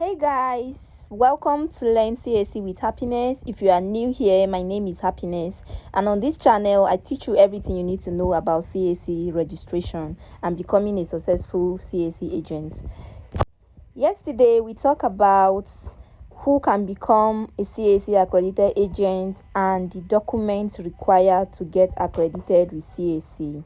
Hey guys, welcome to Learn CAC with Happiness. If you are new here, my name is Happiness, and on this channel I teach you everything you need to know about CAC registration and becoming a successful CAC agent. Yesterday we talked about who can become a CAC accredited agent and the documents required to get accredited with CAC.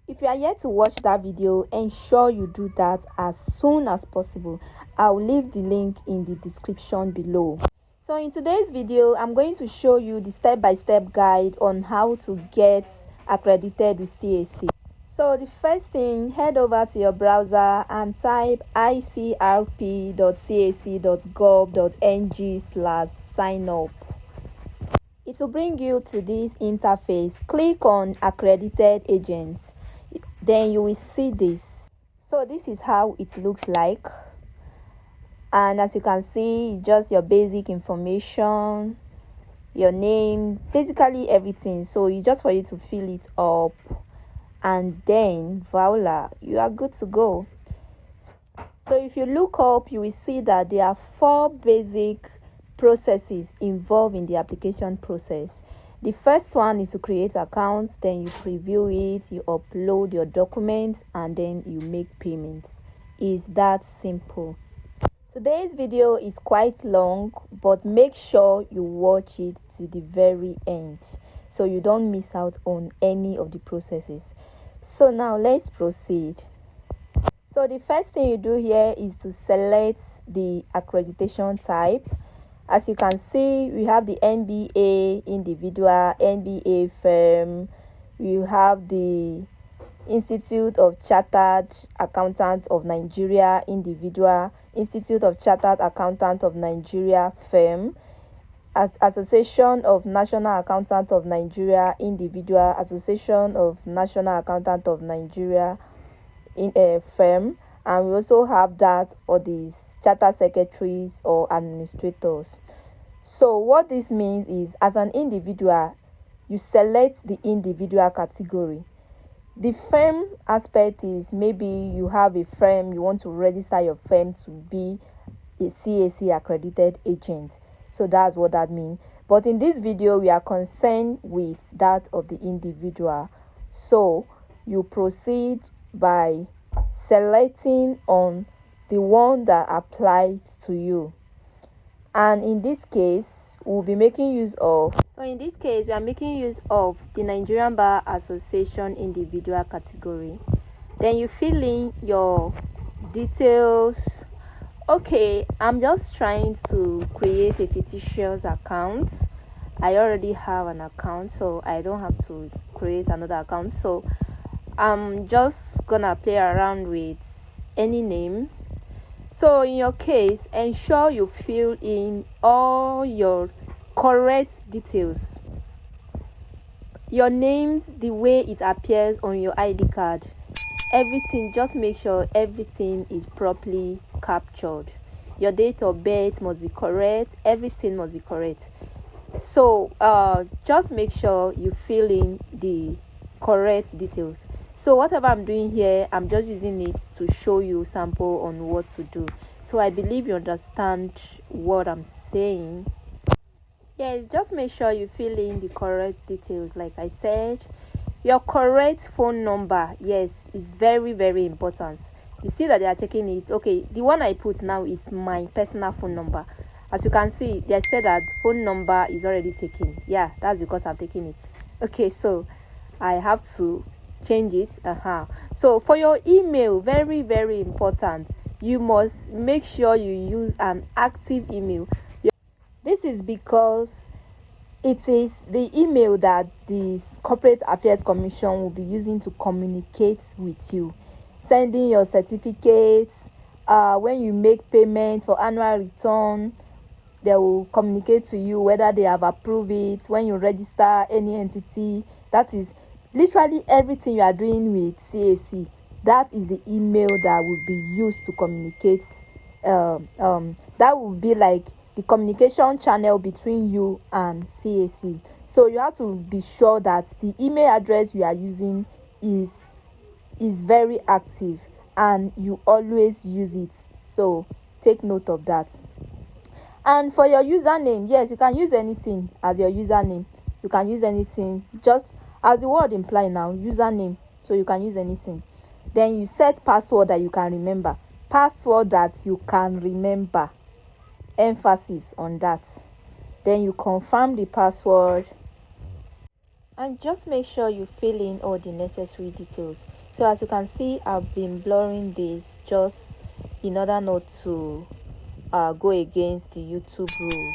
If you are yet to watch that video, ensure you do that as soon as possible. I'll leave the link in the description below. So in today's video, I'm going to show you the step-by-step guide on how to get accredited with CAC. So the first thing, head over to your browser and type icrp.cac.gov.ng/signup. It will bring you to this interface. Click on accredited agents. Then you will see this. So this is how it looks like, and as you can see, it's just your basic information, your name, basically everything. So it's just for you to fill it up, and then voila, you are good to go. So if you look up, you will see that there are 4 basic processes involved in the application process. The first one is to create accounts, then you preview it, you upload your documents, and then you make payments. It's that simple. Today's video is quite long, but make sure you watch it to the very end so you don't miss out on any of the processes. So now let's proceed. So the first thing you do here is to select the accreditation type. As you can see, we have the MBA individual, MBA firm. You have the Institute of Chartered Accountants of Nigeria individual, Institute of Chartered Accountants of Nigeria firm, Association of National Accountants of Nigeria individual, Association of National Accountants of Nigeria in a firm, and we also have that for the charter secretaries or administrators. So what this means is, as an individual, you select the individual category. The firm aspect is, maybe you have a firm, you want to register your firm to be a CAC accredited agent. So that's what that means. But in this video, we are concerned with that of the individual. So you proceed by selecting on the one that applies to you, and in this case we are making use of the Nigerian Bar Association individual category. Then you fill in your details. Okay, I'm just trying to create a fictitious account. I already have an account, so I don't have to create another account. So I'm just gonna play around with any name. So in your case, ensure you fill in all your correct details. Your names, the way it appears on your ID card, everything, just make sure everything is properly captured. Your date of birth must be correct, everything must be correct. So just make sure you fill in the correct details. So whatever I'm doing here, I'm just using it to show you sample on what to do. So I believe you understand what I'm saying. Yes, just make sure you fill in the correct details. Like I said, your correct phone number, yes, is very, very important. You see that they are checking it. Okay, the one I put now is my personal phone number. As you can see, they said that phone number is already taken. Yeah, that's because I'm taking it. Okay, so I have to change it. So for your email, very, very important, you must make sure you use an active email. This is because it is the email that the Corporate Affairs Commission will be using to communicate with you, sending your certificates. When you make payments for annual return, they will communicate to you whether they have approved it. When you register any entity, that is literally everything you are doing with CAC. That is the email that will be used to communicate. That will be like the communication channel between you and CAC. So you have to be sure that the email address you are using is very active and you always use it. So take note of that. And for your username, yes, you can use anything as your username. You can use anything, just as the word implies now, username. So you can use anything. Then you set password that you can remember. Password that you can remember. Emphasis on that. Then you confirm the password. And just make sure you fill in all the necessary details. So as you can see, I've been blurring this just in order not to go against the YouTube rules.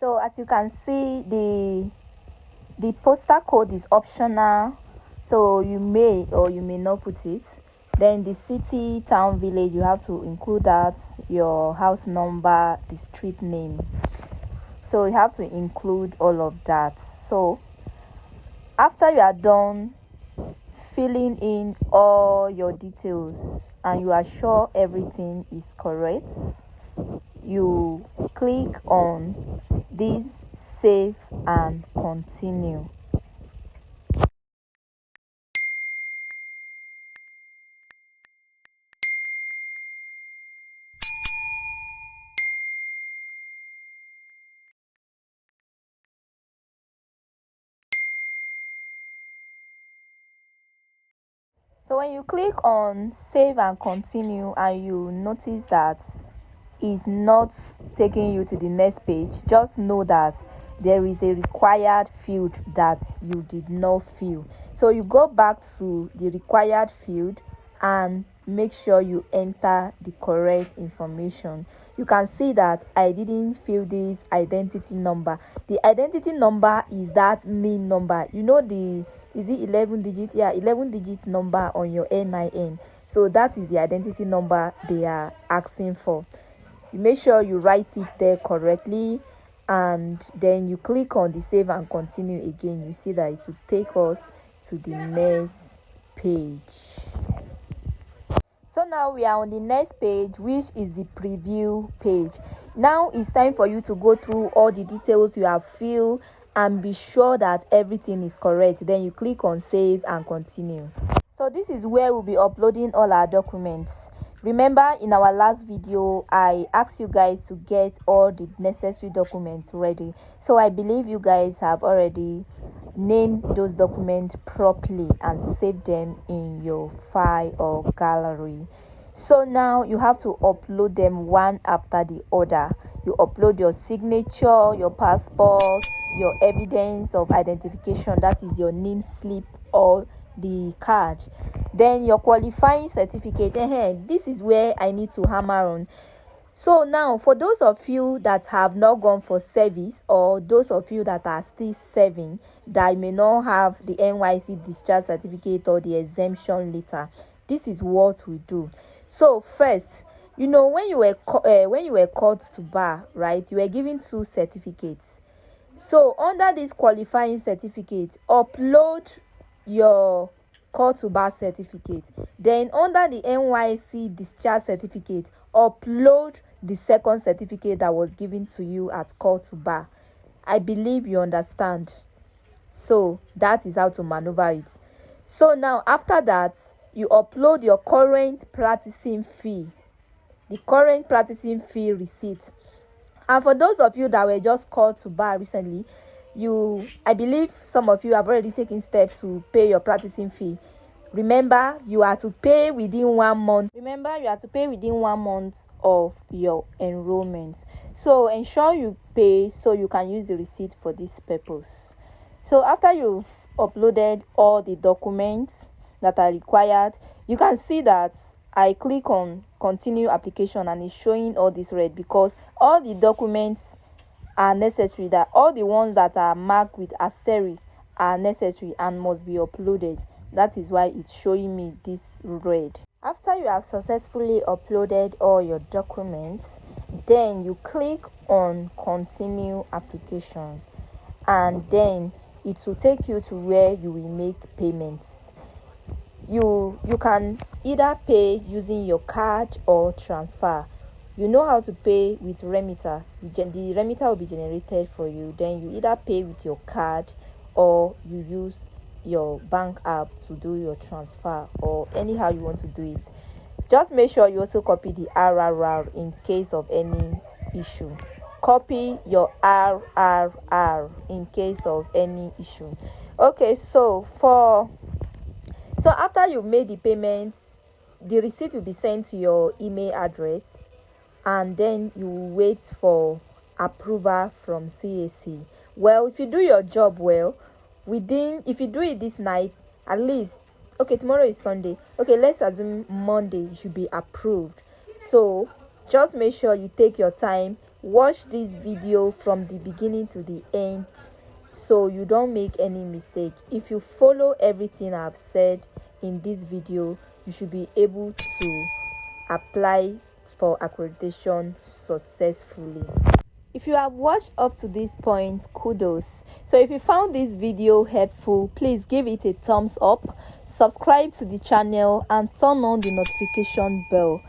So as you can see, the postal code is optional, so you may or you may not put it. Then the city, town, village, you have to include that, your house number, the street name. So you have to include all of that. So after you are done filling in all your details and you are sure everything is correct, you click on this save and continue. So when you click on save and continue and you notice that is not taking you to the next page, just know that there is a required field that you did not fill. So you go back to the required field and make sure you enter the correct information. You can see that I didn't fill this identity number. The identity number is that main number, you know, the is it 11 digit? Yeah, 11 digit number on your NIN. So that is the identity number they are asking for. You make sure you write it there correctly, and then you click on the save and continue again. You see that it will take us to the next page. So now we are on the next page, which is the preview page. Now it's time for you to go through all the details you have filled and be sure that everything is correct. Then you click on save and continue. So this is where we'll be uploading all our documents. Remember, in our last video I asked you guys to get all the necessary documents ready. So I believe you guys have already named those documents properly and saved them in your file or gallery. So now you have to upload them one after the other. You upload your signature, your passport, your evidence of identification, that is your name slip or the card, then your qualifying certificate. This is where I need to hammer on. So now, for those of you that have not gone for service, or those of you that are still serving, that may not have the NYC discharge certificate or the exemption letter, this is what we do. So first, when you were called to bar, right, you were given 2 certificates. So under this qualifying certificate, upload your call to bar certificate. Then under the NYC discharge certificate, upload the second certificate that was given to you at call to bar. I believe you understand. So that is how to maneuver it. So now after that, you upload your current practicing fee, the current practicing fee receipt. And for those of you that were just called to bar recently, I believe some of you have already taken steps to pay your practicing fee. Remember, you are to pay within 1 month. Of your enrollment. So ensure you pay so you can use the receipt for this purpose. So after you've uploaded all the documents that are required, you can see that I click on continue application and it's showing all this red, because all the documents are necessary, that all the ones that are marked with asterisk are necessary and must be uploaded. That is why it's showing me this red. After you have successfully uploaded all your documents, then you click on continue application, and then it will take you to where you will make payments. You can either pay using your card or transfer. You know how to pay with remitter. The remitter will be generated for you. Then you either pay with your card or you use your bank app to do your transfer, or anyhow you want to do it. Just make sure you also copy the RRR in case of any issue. Copy your RRR in case of any issue. Okay, so after you've made the payment, the receipt will be sent to your email address, and then you will wait for approval from CAC. Well, if you do your job well, if you do it this night, at least, okay, tomorrow is Sunday, okay, let's assume Monday you should be approved. So just make sure you take your time, watch this video from the beginning to the end so you don't make any mistake. If you follow everything I've said in this video, you should be able to apply for accreditation successfully. If you have watched up to this point, kudos. So if you found this video helpful, please give it a thumbs up, subscribe to the channel, and turn on the notification bell